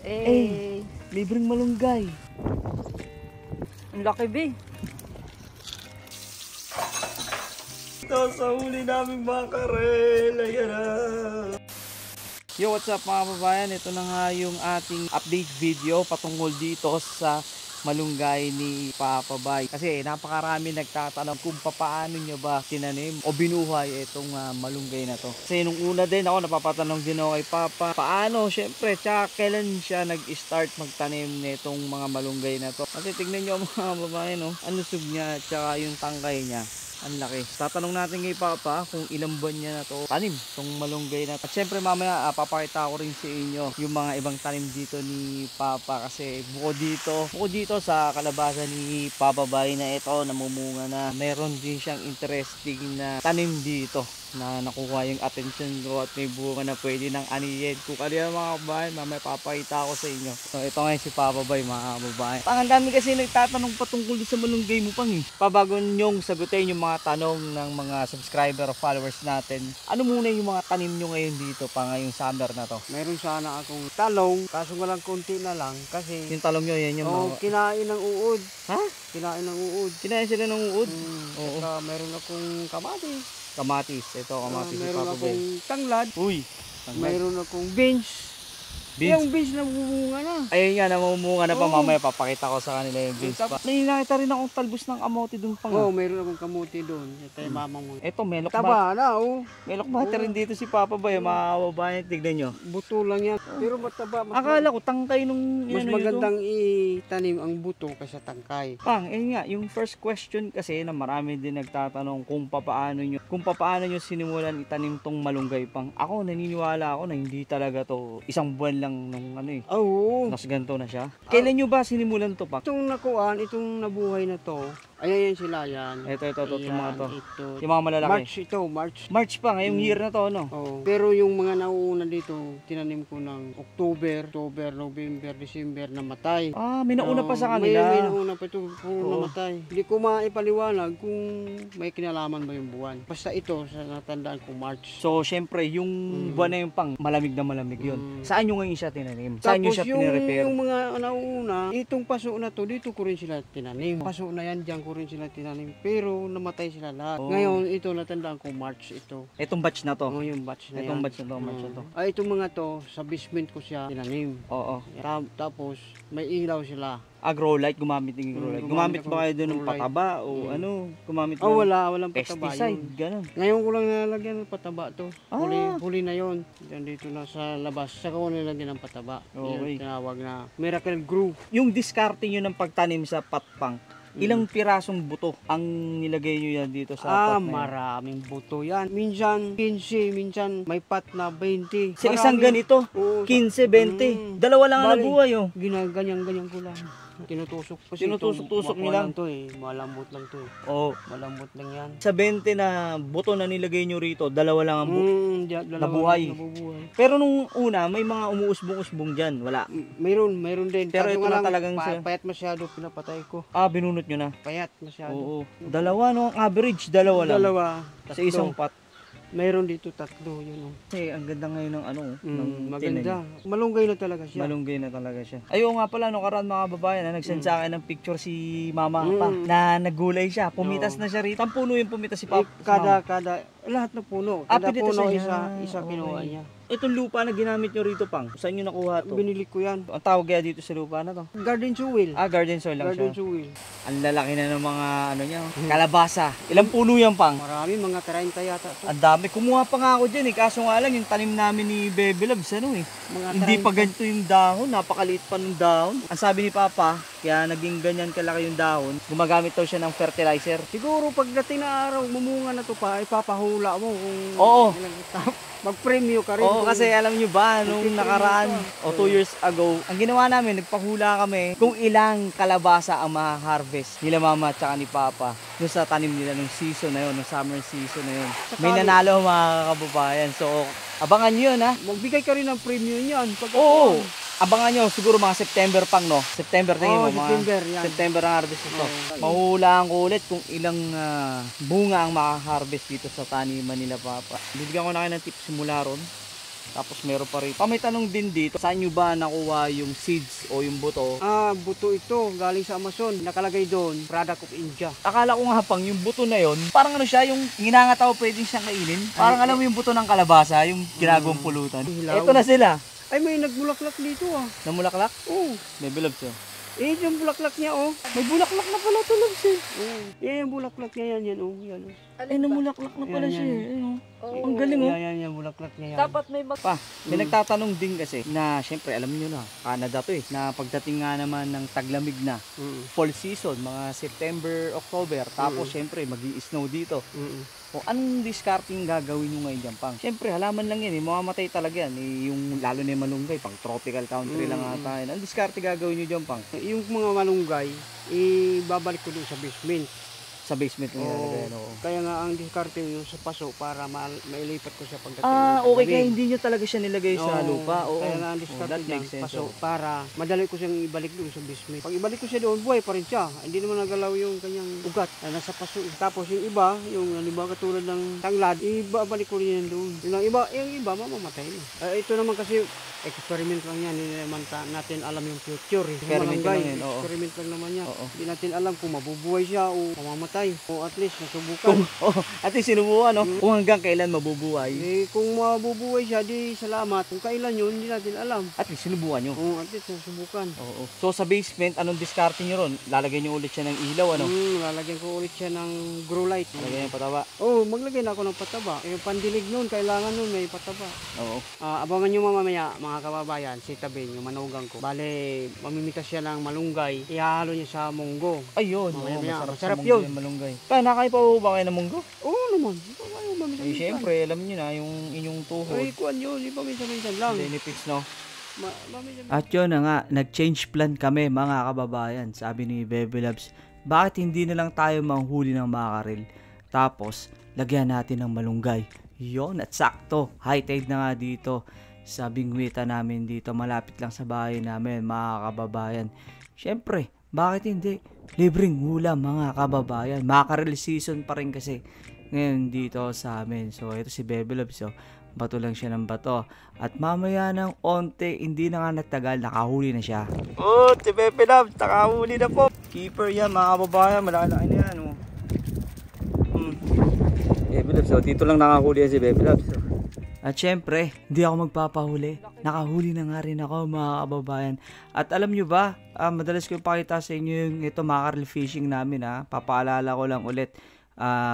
Eh, libreng malunggay. ang laki be. Ito sa huli namin mga karel. Ayan na. Yo, what's up mga kababayan? Ito na nga yung ating update video patungkol dito sa malunggay ni Papa Bay. Kasi napakarami nagtatanong kung paano niya ba tinanim o binuhay itong malunggay na to. Kasi nung una din ako napapatanong din ako kay Papa, paano syempre tsaka kailan siya nag-start magtanim nitong mga malunggay na to. Kasi tignan nyo mga babae, no? Ang lusog niya tsaka yung tangkay niya. Ang laki. Tatanong natin kay Papa kung ilang buwan niya na to tanim itong malunggay na to. At syempre mamaya papakita ko rin sa inyo yung mga ibang tanim dito ni Papa. Kasi bukod dito sa kalabasan ni Papa Bay na ito namumunga na, meron din siyang interesting na tanim dito na nakuha yung attention ko at may bunga na pwede nang anihin. Kung kanina mga kababayan, mamaya papakita ko sa inyo. So ito ngayon si Papa Bay mga kababayan. Ang dami kasi nagtatanong patungkol sa malunggay mo pang Pabago nyong sagutin yung mga tanong ng mga subscriber o followers natin, ano muna yung mga tanim nyo ngayon dito pa ngayong summer na to? Meron sana akong talong, kaso walang konti na lang kasi Yung talong nyo, yan yung mga... kinain ng uod. Ha? Kinain ng uod. Kinain sila ng uod? Oo. Saka meron akong kamatis. Kamatis. Ito kamatis si Meron Papa Bay. akong tanglad. Uy! Tanglad. Meron akong beans. Beans. Yung beans na bumunga na. Ayun nga, namumunga na pa. Oo. Mamaya papakita ko sa kanila yung beans pa. May nakita rin akong talbos ng kamote dun pa nga. Meron akong kamuti doon. Ito yung mama mo. Ito, melok Taba na, Melok bata rin dito si Papa Bay. Mga kababayan, tignan nyo. Buto lang yan. Pero mataba. Akala ko tangkay nung... mas magandang itanim ang buto kaysa tangkay. Pang, yun nga, yung first question kasi na marami din nagtatanong kung paano nyo sinimulan itanim tong malunggay pang. Ako, naniniwala ako na hindi talaga to isang buwan lang nung ano eh. Oo. Nas ganito na siya. Kailan nyo ba sinimulan to pa? Itong nakuan, itong nabuhay na to, ayan sila yan. Ito, yung mga to. Ito. Yung mga malalaki. March pa, ngayong year na to, no? Oh. Pero yung mga nauuna dito, tinanim ko ng October, November, December namatay. Ah, may nauna pa sa kanila. May nauna pa ito kung namatay. Hindi ko maipaliwanag kung may kinalaman ba yung buwan. Basta ito, sa natandaan ko March. So, syempre, yung buwan na yung pang malamig na malamig yun. Saan nyo ngayon siya tinanim? Saan nyo Tapos siya pinirepair? yung mga nauuna, itong paso na to, dito ko rin sila tinanim. Paso na yan, dyan ko rin sila tinanim. Pero namatay sila lahat. Oh. Ngayon, ito natandaan ko March ito. Itong batch na to. Yung batch na Itong yan. batch na to, March na to. Itong mga to, sa basement ko siya tinanim. Oo. Tapos, may ilaw sila. Grow light, gumamit ng grow light. Gumamit ba kayo doon ng grow light. pataba o ano? Gumamit Walang pataba pesticide, yun. ganun. Ngayon ko lang nalagyan ng pataba to. Ah. Huli na yon. Diyan dito na sa labas. Saka ko nilagyan ng pataba. Okay. Yung tinawag na Miracle Grow. Yung diskarte nyo ng pagtanim sa patpang, ilang pirasong buto ang nilagay nyo yan dito sa pot na yan? Maraming buto yan. Minsan 15, minsan may pat na 20. Sa isang ganito, Oo, 15, 20. Dalawa lang ang Bali. nabuhay oh. Ginaganyan-ganyan ko lang. Tinutusok ko. Tinutusok-tusok nyo lang. To eh. Malambot lang to eh. Oh. Malambot lang yan. Sa 20 na buto na nilagay nyo rito, dalawa lang ang nabuhay. Nabubuhay. Pero nung una, may mga umuusbong-usbong dyan. Wala. Mayroon din. Pero ito nga na lang, talagang payat masyado, pinapatay ko. Binunot nyo na. Payat masyado. Oo. Dalawa no, ang average dalawa lang. Sa tatlo. isang pot. Mayroon dito tatlo, yun. Kasi ang ganda ngayon ng ano, ng Maganda. Malunggay na talaga siya. Malunggay na talaga siya. Ayun nga pala, no, karaan mga babayan, nagsend sa akin ng picture si mama pa, na nagulay siya. Pumitas na siya rito. Ang puno yung pumitas si Papa. Kada lahat ng puno. Kada pinitasan puno niya. isa kinuha Okay. niya. Itong lupa na ginamit nyo rito pang, saan nyo nakuha to? Binili ko yan. Ang tawag kaya dito sa lupa na to? Garden soil. Garden soil lang Garden siya. soil. Ang lalaki na ng mga ano niya, kalabasa. Ilang puno yan pang? Marami, mga 30 yata to. Ang dami. Kumuha pa nga ako dyan eh. Kaso nga lang yung tanim namin ni Bebe Loves, ano eh. Mga Hindi 30. pa ganito yung dahon. Napakaliit pa ng dahon. Ang sabi ni Papa, kaya naging ganyan kalaki yung dahon, gumagamit daw siya ng fertilizer. Siguro pagdating na araw, mumunga na to pa, ipapahula mo kung Oo. mag-premyo ka rin. Oo, kasi alam nyo ba, nung nakaraan, o 2 years ago, ang ginawa namin, nagpahula kami kung ilang kalabasa ang ma-harvest nila mama at saka ni Papa dun sa tanim nila nung season na yun, nung summer season na yun. May nanalo mga kababayan. So, abangan nyo yun ha. Magbigay ka rin ng premyo niyan. Oo. Abangan nyo, siguro mga September pang, no? September tingin mo, September, yan. September ang harvest nito. Mahuhulaan ko ulit kung ilang bunga ang makaharvest dito sa taniman nila Papa. Bibigyan ko na kayo ng tips simula ron. Tapos meron pa rin. May tanong din dito, saan nyo ba nakuha yung seeds o yung buto? Buto ito, galing sa Amazon. Nakalagay doon, product of India. Akala ko nga pang yung buto na yon, parang ano siya, yung ginangataw pwedeng siyang kainin. Parang alam mo yung buto ng kalabasa, yung ginagawang pulutan. Hilaw. Ito na sila. Ay, may nagbulaklak dito Namulaklak? Oo. Baby loves oh. Yung bulaklak niya May bulaklak na pala ito loves eh. Yan yung bulaklak niya yan yan. Namulaklak na pala Yan, siya yan. eh. Ang galing oh. Yan, bulaklak niya yan. Dapat may May nagtatanong din kasi na syempre alam niyo na, Canada to eh, na pagdating nga naman ng taglamig na, fall season, mga September, October, tapos syempre magi-snow dito. O anong discarding gagawin nyo ngayon dyan, Pang? Syempre, halaman lang yan, mamamatay talaga yan. Yung, lalo na yung malunggay, pang tropical country lang ata yan. Anong discarding gagawin nyo dyan, Pang? Yung mga malunggay, ibabalik ko doon sa basement. Sa basement mo yan. Kaya nga ang diskarte yung sa paso para mailipat ko siya pagdating. Okay, kaya hindi nyo talaga siya nilagay sa lupa. Oo. Kaya nga ang diskarte that niya, makes sense. paso para madali ko siyang ibalik doon sa basement. Pag ibalik ko siya doon, buhay pa rin siya. Hindi naman nagalaw yung kanyang ugat na nasa paso. Tapos yung iba, yung katulad ng tanglad, ibabalik ko rin yan doon. Yung iba mamamatay na. Ito naman kasi experiment lang yan, hindi naman natin alam yung future. Experiment lang yan, oo. Experiment lang naman yan. Oo. Hindi natin alam kung mabubuhay siya o mamamatay. O at least nasubukan. At least sinubukan, no? Kung hanggang kailan mabubuhay. Kung mabubuhay siya, di salamat. Kung kailan yun, hindi natin alam. At least sinubukan nyo. Oo, at least nasubukan. Oo. So sa basement, anong discarding nyo ron? Lalagay nyo ulit siya ng ilaw, ano? Lalagyan ko ulit siya ng grow light. Lalagay ng pataba. Maglagay na ako ng pataba. Yung pandilig nun, kailangan nun may pataba. Oo. Abangan nyo mamaya, mga kababayan, si Tabing, yung manugang ko. Bale, mamimitas siya ng malunggay, ihahalo niya sa munggo. Ayun, Masarap masarap yun. yung malunggay. Pa, nakakain pa ba kayo ng munggo? Oo naman. Eh, syempre, alam niyo na, yung inyong tuhod. Ay, kuwan yun, di ba minsan lang. Benefits, no? Mamisa-minsan. At yun na nga, nag-change plan kami mga kababayan. Sabi ni Bebe Loves, bakit hindi na lang tayo manghuli ng makarel? Tapos, lagyan natin ng malunggay. Yun, at sakto. High tide na nga dito. Sa bingwita namin dito, malapit lang sa bahay namin mga kababayan. Syempre, bakit hindi? Libreng ulam mga kababayan. Makarel season pa rin kasi ngayon dito sa amin. So, ito si Bebe Loves. So, bato lang siya ng bato. At mamaya ng onte, hindi na nga nagtagal, nakahuli na siya. Si Bebe Loves, nakahuli na po. Keeper yan mga kababayan, malalaki na yan. Bebe Loves, dito lang nakahuli yan si Bebe Loves. At syempre, hindi ako magpapahuli. Nakahuli na nga rin ako mga kababayan. At alam nyo ba, madalas ko ipakita sa inyo yung ito makarel fishing namin. Papaalala ko lang ulit.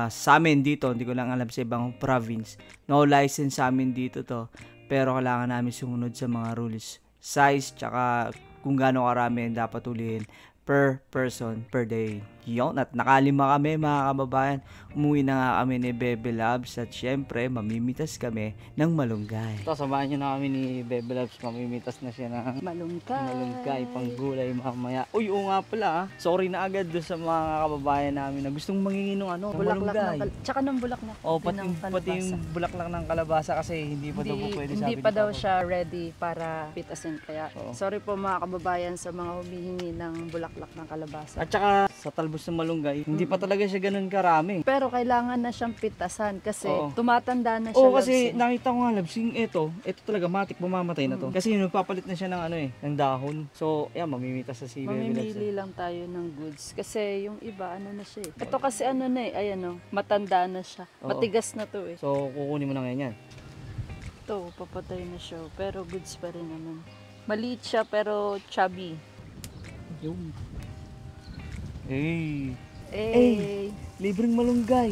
Sa amin dito, hindi ko lang alam sa ibang province. No license sa amin dito to. Pero kailangan namin sumunod sa mga rules. Size, tsaka kung gaano karami ang dapat hulihin per person per day. Yun, at nakalima kami mga kababayan. Umuwi na nga kami ni Bebe Loves at syempre mamimitas kami ng malunggay. Ito, samahan nyo na kami ni Bebe Loves. Mamimitas na siya ng malunggay pang gulay mamaya. Uy, oo nga pala sorry na agad doon sa mga kababayan namin na gustong mangingin ng malunggay. Tsaka ng bulaklak. Pati yung bulaklak ng kalabasa kasi hindi pa daw po pwede sabi. Hindi pa daw siya ready para pitasin. Kaya sorry po mga kababayan sa mga humihingi ng bulaklak ng kalabasa. At saka sa talbos ng malunggay, hindi pa talaga siya ganun karami. Pero kailangan na siyang pitasan kasi tumatanda na siya. Kasi nakita ko nga labsing ito talaga matik mamamatay na to. Kasi nagpapalit na siya ng ng dahon. So, mamimitas sa si Bebe Loves. Mamimili lang tayo ng goods kasi yung iba na siya. Ito kasi ayan matanda na siya. Matigas na to eh. So, kukunin mo na ngayon yan. Ito, papatay na siya pero goods pa rin naman. Maliit siya pero chubby. Yung Libreng malunggay.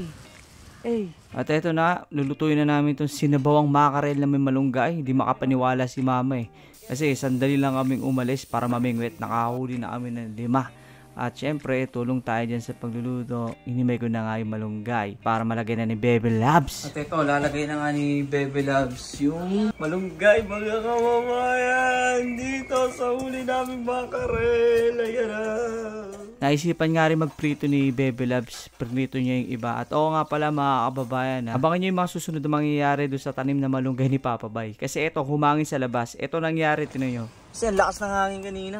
At eto na, lulutuin na namin itong sinabawang makarel na may malunggay. Hindi makapaniwala si mama Kasi sandali lang kaming umalis para mamingwit. Nakahuli na kami ng 5. At syempre, tulong tayo dyan sa pagluluto. Inimay ko na nga yung malunggay para malagay na ni Bebe Loves. At ito, lalagay na nga ni Bebe Loves yung malunggay mga kababayan dito sa huli naming makarel. Ayan na. Naisipan nga rin magprito ni Bebe Loves. Prito niya yung iba. At oo nga pala mga kababayan, abangan nyo yung mga susunod na mangyayari doon sa tanim na malunggay ni Papa Bay. Kasi ito, humangin sa labas. Ito nangyari, tinan nyo. Kasi ang lakas ng hangin kanina.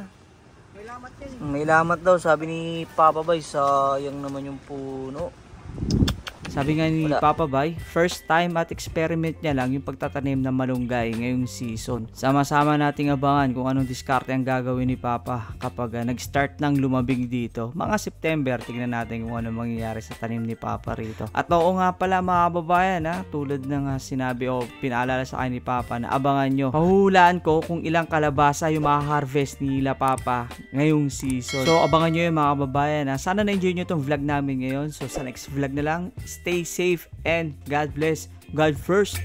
May lamat daw, sabi ni Papa Bay. Sayang naman yung puno. Sabi nga ni Papa Bay, first time at experiment niya lang yung pagtatanim ng malunggay ngayong season. Sama-sama nating abangan kung anong diskarte ang gagawin ni Papa kapag nag-start ng lumabig dito. Mga September, tignan natin kung ano mangyayari sa tanim ni Papa rito. At oo nga pala mga kababayan, tulad ng sinabi o pinaalala sa akin ni Papa na abangan nyo. Pahuhulaan ko kung ilang kalabasa yung ma-harvest nila Papa ngayong season. So abangan nyo yung mga kababayan. Sana na-enjoy nyo itong vlog namin ngayon. So sa next vlog na lang, stay safe and God bless. God first.